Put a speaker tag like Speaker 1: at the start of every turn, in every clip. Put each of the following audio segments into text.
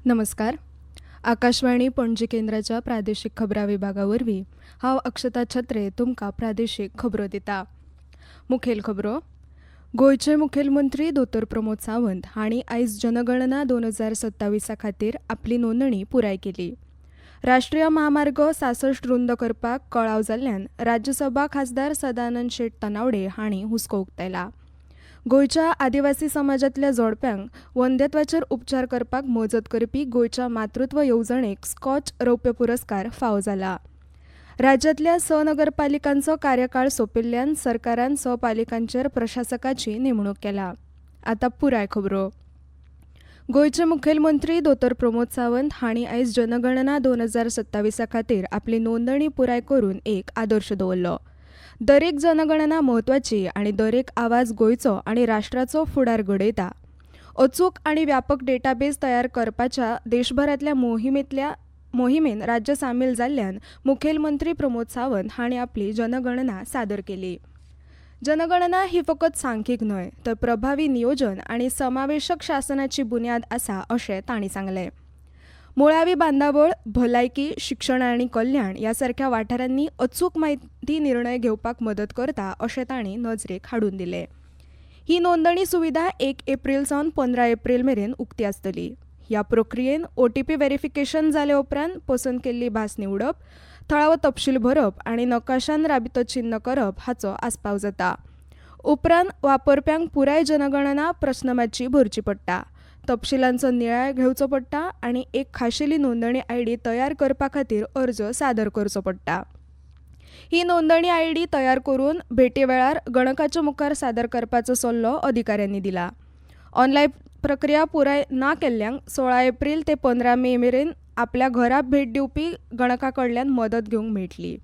Speaker 1: नमस्कार. आकाशवाणी पणजी केंद्राच्या प्रादेशिक खबरां विभागावरवीं हांव अक्षता छत्रे तुमकां प्रादेशीक खबरो दिता. मुखेल खबरो. गोंयचे मुखेलमंत्री दोतोर प्रमोद सावंत हांणी आयज जनगणना 2027 खातीर आपली नोंदणी पुराय केली. राष्ट्रीय महामार्ग 66 रुंद करपाक कळाव जाल्ल्यान राज्यसभा खासदार सदानंद शेट तनावडे हांणी हुस्को उक्तायला. गोंयच्या आदिवासी समाजातल्या जोडप्यांक वंध्यत्वाचेर उपचार करपाक मजत करपी गोंयच्या मातृत्व येवजणेक स्कॉच रौप्य पुरस्कार फावो जाला. राज्यांतल्या 6 नगरपालिकांचो कार्यकाळ सोंपिल्ल्यान सरकारान 6 पालिकांचेर प्रशासकाची नेमणूक केला. आतां पुराय खबरो. गोंयचे मुखेलमंत्री दोतोर प्रमोद सावंत हांणी आयज जनगणना 2027 खातीर आपली नोंदणी पुराय करून एक आदर्श दवरलो. दरेक जनगणना म्हत्वाची आनी दरेक आवाज गोंयचो आनी राष्ट्राचो फुडार घडयता. अचूक आनी व्यापक डेटाबेस तयार करपाच्या देशभरांतल्या मोहिमेन राज्य सामील जाल्ल्यान मुखेलमंत्री प्रमोद सावंत हांणी आपली जनगणना सादर केली. जनगणना ही फकत सांख्यीक न्हय तर प्रभावी नियोजन आनी समावेशक शासनाची बुन्याद आसा अशें तांणी सांगलें. मुळावी बांदावळ, भलायकी, शिक्षण आनी कल्याण ह्या सारक्या वाठारांनी अचूक म्हायती निर्णय घेवपाक मदत करता अशें तांणी नजरेक हाडून दिलें. ही नोंदणी सुविधा 1 एप्रील सावन 15 एप्रील मेरेन उक्ती आसतली. ह्या प्रक्रियेन OTP व्हेरिफिकेशन जाले उपरांत पसंत केल्ली भास निवडप, थळावो तपशील भरप आनी नकाशान राबितो चिन्न करप हाचो आस्पाव जाता. उपरांत वापरप्यांक पुराय जनगणना प्रस्नमाची भरची पडटा. तपशिलांचो नियाळ घेवचो पडटा आनी एक खाशेली नोंदणी ID तयार करपा खातीर अर्ज सादर करचो पडटा. ही नोंदणी ID तयार करून भेटे वेळार गणकाच्या मुखार सादर करपाचो सल्लो अधिकाऱ्यांनी दिला. ऑनलायन प्रक्रिया पुराय ना केल्ल्यांक 16 एप्रील ते 15 मे मेरेन आपल्या घरा भेट दिवपी गणका कडल्यान मदत घेवंक मेळटली.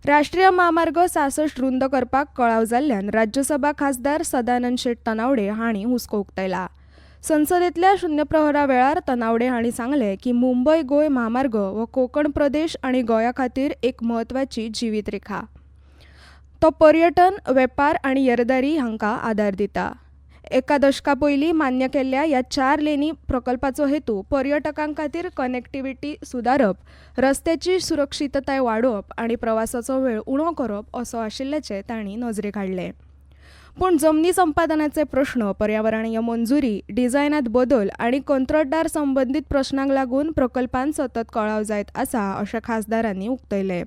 Speaker 1: राष्ट्रीय महामार्ग 66 रुंद करपाक कळाव जाल्ल्यान राज्यसभा खासदार सदानंद शेट तनावडे हांणी हुस्को उक्तायला. संसदेतल्या शून्य प्रहरा वेळार तनावडे हांणी सांगलें की मुंबय गोंय महामार्ग हो कोंकण प्रदेश आनी गोंया खातीर एक म्हत्वाची जिवीत रेखा. तो पर्यटन, वेपार आनी येरादारी हांकां आदार दिता. एका दशका पयलीं मान्य केल्ल्या ह्या 4 लेनी प्रकल्पाचो हेतू पर्यटकां खातीर कनेक्टिव्हिटी सुदारप, रस्त्याची सुरक्षीतताय वाडोवप आनी प्रवासाचो वेळ उणो करप असो आशिल्ल्याचें तांणी नजरेक हाडलें. पूण जमनी संपादनाचे प्रश्न, पर्यावरणीय मंजुरी, डिझायनांत बदल आनी कंत्राटदार संबंदीत प्रश्नांक लागून प्रकल्पान सतत कळाव जायत आसा अशें खासदारांनी उक्तायलें.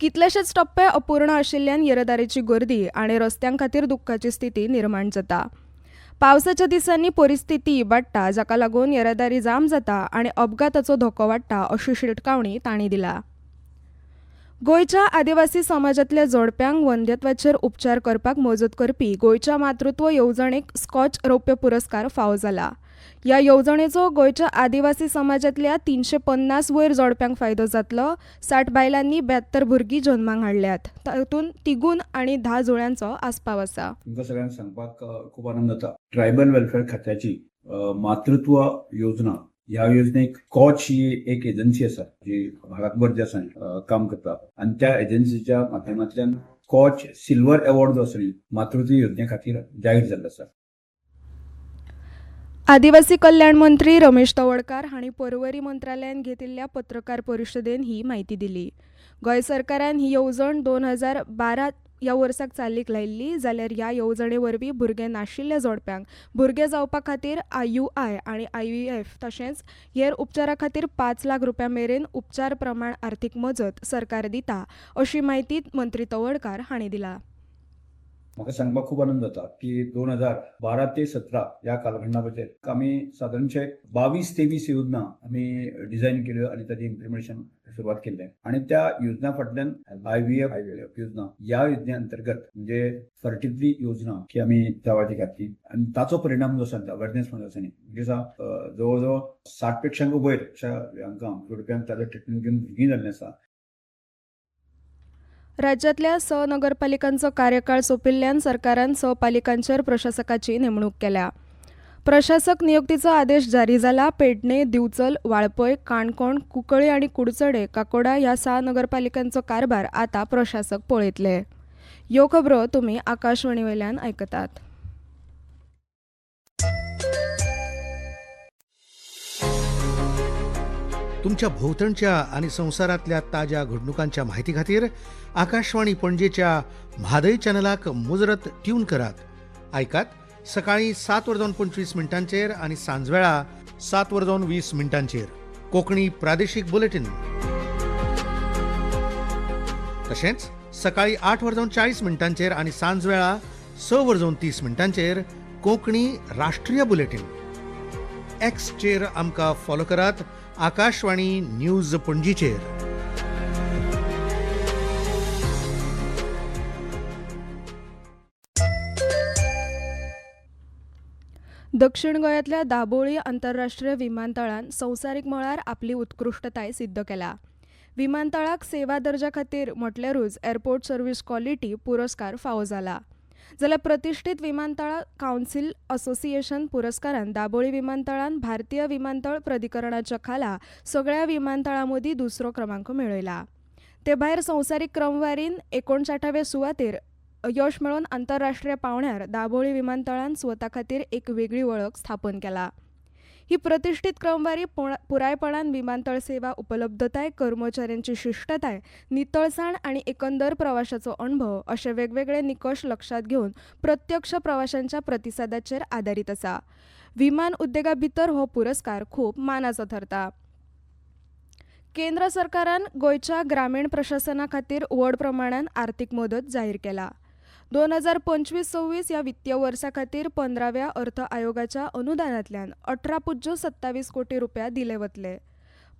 Speaker 1: कितलेशेच टप्पे अपूर्ण आशिल्ल्यान येरादारीची गर्दी आनी रस्त्यां खातीर दुख्खाची स्थिती निर्माण जाता. पावसाच्या दिसांनी परिस्थिती इबाडटा, जाका लागून येरादारी जाम जाता आनी अपघाताचो धोको वाडटा अशी शिटकावणी तांणी दिला. गोंयच्या आदिवासी समाजातल्या जोडप्यांक वंध्यत्वाचेर उपचार करपाक मजत करपी गोंयच्या मातृत्व येवजणेक स्कॉच रौप्य पुरस्कार फावो जाला. ह्या येवजणेचो गोंयच्या आदिवासी समाजातल्या 350 वयर जोडप्यांक फायदो जातलो. 60 बायलांनी 72 भुरगीं जल्माक हाडल्यात. तातूंत 3 आनी 10 जुळ्यांचो आस्पाव आसा.
Speaker 2: तुमकां सगळ्यांक सांगपाक खूब आनंद जाता. ट्रायबल वेलफेअर खात्याची मातृत्व योजना ह्या योजनेक स्कॉच ही एक एजन्सी आसा जी भारतभर जे आसा काम करता आनी त्या एजन्सीच्या माध्यमांतल्यान स्कॉच सिल्वर अवॉर्ड जो आसा मातृत्व योजने खातीर जाहीर जाल्लो आसा.
Speaker 1: आदिवासी कल्याण मंत्री रमेश तवडकार हांणी पर्वरी मंत्रालयान घेतिल्ल्या पत्रकार परिशदेन ही म्हायती दिली. गोंय सरकारान ही येवजण 2012 ह्या वर्साक चालीक लायिल्ली जाल्यार ह्या येवजणे वरवीं भुरगे नाशिल्ल्या जोडप्यांक भुरगे जावपा खातीर IUI आनी IVF तशेंच हेर उपचारा खातीर 5 लाख रुपया मेरेन उपचार प्रमाण आर्थीक मजत सरकार दिता अशी माहिती मंत्री तवडकार हांणी दिला.
Speaker 2: म्हाका सांगपाक खूब आनंद जाता की 2012 ते 17 ह्या कालखंडा भितर आमी सादारणशे 22-23 योजना आमी डिझायन केल्यो आनी ताची इम्प्लिमेंटेशन सुरवात केल्लें. आनी त्या योजना फाटल्यान IVF योजना ह्या योजने अंतर्गत म्हणजे फर्टिलिटी योजना की आमी त्या वाटेक घातली आनी ताचो परिणाम जो आसा अवेरनेस म्हणून आसा न्ही म्हणजे जवळ 60 पेक्षा वयर अशा हांकां जोडप्यांक ताचो ट्रिटमेंट घेवन भुरगीं जाल्लीं आसा.
Speaker 1: राज्यांतल्या 6 नगरपालिकांचो कार्यकाळ सोंपिल्ल्यान सरकारान 6 पालिकांचेर प्रशासकाची नेमणूक केल्या. प्रशासक नियुक्तीचो आदेश जारी जाला. पेडणे, दिवचल, वाळपय, काणकोण, कुंकळ्ळे आनी कुडचडे, काकोडा ह्या 6 नगरपालिकांचो कारभार आतां प्रशासक पळयतले. ह्यो खबरो तुमी आकाशवाणी वयल्यान आयकतात.
Speaker 3: तुमच्या भोवतणच्या आणि संसारातल्या ताज्या घडणुकांच्या माहिती खातीर आकाशवाणी पणजेच्या म्हादय चॅनलाक मुजरत ट्यून करात. ऐकात सकाळी 7:25 आणि सांजवेळा 7:20 कोंकणी प्रादेशीक बुलेटिन. तशेंच सकाळी 8:40 आणि सांजवेळा 6:30 कोंकणी राष्ट्रीय बुलेटिन. एक्सचेर आमकां फॉलो करात, आकाशवाणी न्यूज पणजीचेर.
Speaker 1: दक्षिण गोंयांतल्या दाबोळी आंतरराष्ट्रीय विमानतळान संवसारीक मळार आपली उत्कृश्टताय सिद्ध केला. विमानतळाक सेवा दर्जा खातीर म्हटल्यारूच एअरपोर्ट सर्व्हिस क्वॉलिटी पुरस्कार फावो जाला. जाल्यार प्रतिश्ठीत विमानतळ कावन्सिल असोसिएशन पुरस्कारान दाबोळी विमानतळान भारतीय विमानतळ प्राधिकरणाच्या खाला सगळ्या विमानतळां मदीं दुसरो क्रमांक मेळयला. ते भायर संवसारीक क्रमवारीन 59व्या सुवातेर यश मेळोवन आंतरराष्ट्रीय पांवड्यार दाबोळी विमानतळान स्वता खातीर एक वेगळी वळख स्थापन केला. ही प्रतिश्ठीत क्रमवारी पुरायपणान विमानतळ सेवा उपलब्धताय, कर्मचाऱ्यांची शिश्तताय, नितळसाण आनी एकंदर प्रवाशाचो अणभव अशे वेगवेगळे निकश लक्षात घेवन प्रत्यक्ष प्रवाशांच्या प्रतिसादाचेर आदारीत आसा. विमान उद्देगा भितर हो पुरस्कार खूब मानाचो ठरता. केंद्र सरकारान गोंयच्या ग्रामीण प्रशासना खातीर व्हड प्रमाणान आर्थीक मदत जाहीर केला. 2025-26 ह्या वित्तीय वर्सा खातीर 15व्या अर्थ आयोगाच्या अनुदानांतल्यान 18.27 कोटी रुपया दिले वतले.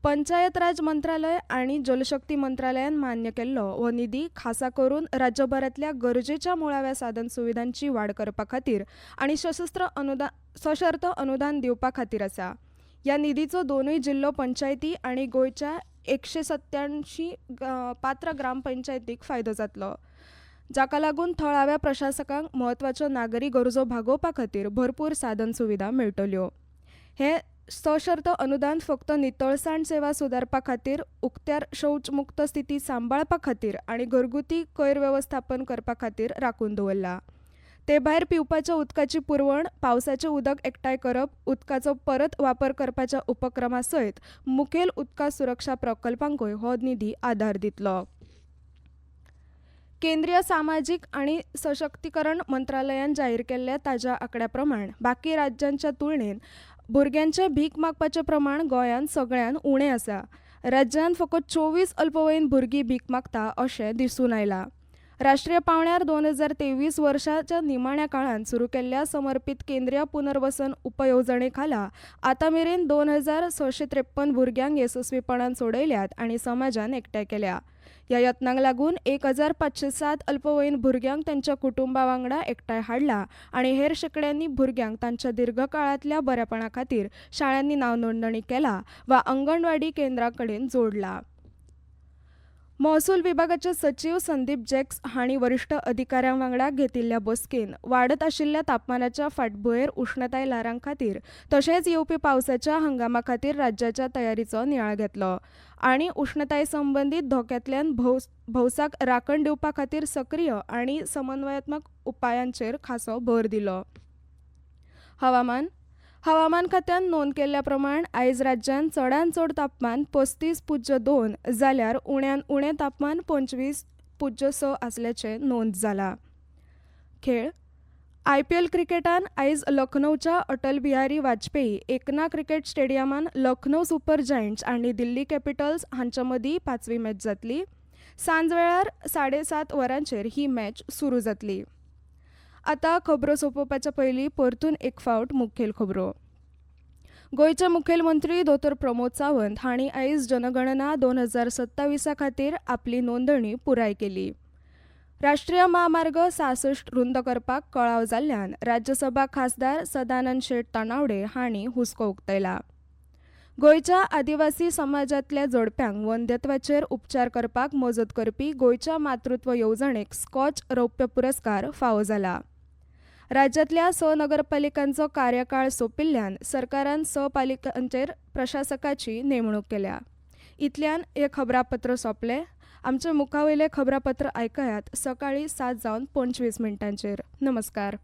Speaker 1: पंचायत राज मंत्रालय आनी जलशक्ती मंत्रालयान मान्य केल्लो हो निधी खासा करून राज्यभरांतल्या गरजेच्या मुळाव्या साधन सुविधांची वाड करपा खातीर आनी सशर्त अनुदान दिवपा खातीर आसा. ह्या निधीचो दोनूय जिल्लो पंचायती आनी गोंयच्या 187 पात्र ग्रामपंचायतीक फायदो जातलो, जाका लागून थळाव्या प्रशासकांक म्हत्वाच्यो नागरी गरजो भागोवपा खातीर भरपूर साधन सुविधा मेळटल्यो. हे सशर्त अनुदान फक्त नितळसाण सेवा सुदारपा खातीर, उक्त्यार शौच मुक्त स्थिती सांबाळपा खातीर आनी घरगुती कोयर वेवस्थापन करपा खातीर राखून दवरला. ते भायर पिवपाच्या उदकाची पुरवण, पावसाचें उदक एकठांय करप, उदकाचो परत वापर करपाच्या उपक्रमा सयत मुखेल उदका सुरक्षा प्रकल्पांकूय हो निधी आदार दितलो. केंद्रीय सामाजीक आनी सशक्तीकरण मंत्रालयान जाहीर केल्ल्या ताज्या आंकड्या प्रमाण बाकी राज्यांच्या तुळनेन भुरग्यांचे भीक मागपाचें प्रमाण गोंयांत सगळ्यान उणें आसा. राज्यांत फकत 24 अल्पवयीन भुरगीं भीक मागता अशें दिसून आयलां. राष्ट्रीय पांवड्यार 2023 वर्साच्या निमाण्या काळांत सुरू केल्ल्या समर्पीत केंद्रीय पुनर्वसन उपयेवजणे खाला आतां मेरेन 2653 भुरग्यांक येसस्वीपणान सोडयल्यात आनी समाजान एकठांय केल्या. ह्या यत्नांक लागून 1507 अल्पवयीन भुरग्यांक तांच्या कुटुंबा वांगडा एकठांय हाडला आनी हेर शेकड्यांनी भुरग्यांक तांच्या दीर्घकाळांतल्या बऱ्यापणा खातीर शाळांनी नांव नोंदणी केला वा अंगणवाडी केंद्रां कडेन जोडला. महसूल विभागाचे सचिव संदीप जॅक्स हांणी वरिश्ठ अधिकाऱ्यां वांगडा घेतिल्ल्या बसकेन वाडत आशिल्ल्या तापमानाच्या फाटभुंयेर उश्णताय ल्हारां खातीर तशेंच येवपी पावसाच्या हंगामा खातीर राज्याच्या तयारीचो नियाळ घेतलो आनी उश्णताये संबंदीत धोक्यांतल्यान भौसाक राखण दिवपा खातीर सक्रीय आनी समन्वयात्मक उपायांचेर खासो भर दिलो. हवामान खात्यान नोंद केल्ल्या प्रमाण आयज राज्यांत चडांत चड तापमान 35.2 जाल्यार उण्यांत उणें तापमान 25.6 आसल्याचें नोंद जालां. खेळ IPL क्रिकेटान आयज लखनौच्या अटल बिहारी वाजपेयी एकना क्रिकेट स्टेडियमान लखनौ सुपर जायंट्स आनी दिल्ली कॅपिटल्स हांच्या मदीं 5वी मॅच जातली. सांजवेळार 7:30 वरांचेर ही मॅच सुरू जातली. आतां खबरो सोंपोवपाच्या पयलीं परतून एक फावट मुखेल खबरो. गोंयचे मुखेलमंत्री दोतोर प्रमोद सावंत हांणी आयज जनगणना 2027 खातीर आपली नोंदणी पुराय केली. राष्ट्रीय महामार्ग 66 रुंद करपाक कळाव जाल्ल्यान राज्यसभा खासदार सदानंद शेट तानावडे हांणी हुस्को उक्तायला. गोंयच्या आदिवासी समाजांतल्या जोडप्यांक वंध्यत्वाचेर उपचार करपाक मजत करपी गोंयच्या मातृत्व येवजणेक स्कॉच रौप्य पुरस्कार फावो जाला. राज्यांतल्या स नगरपालिकांचो कार्यकाळ सोंपिल्ल्यान सरकारान स पालिकांचेर प्रशासकाची नेमणूक केल्या. इतल्यान हे खबरापत्र सोंपलें. आमचे मुखावयले खबरापत्र आयकयात सकाळी 7:25 नमस्कार.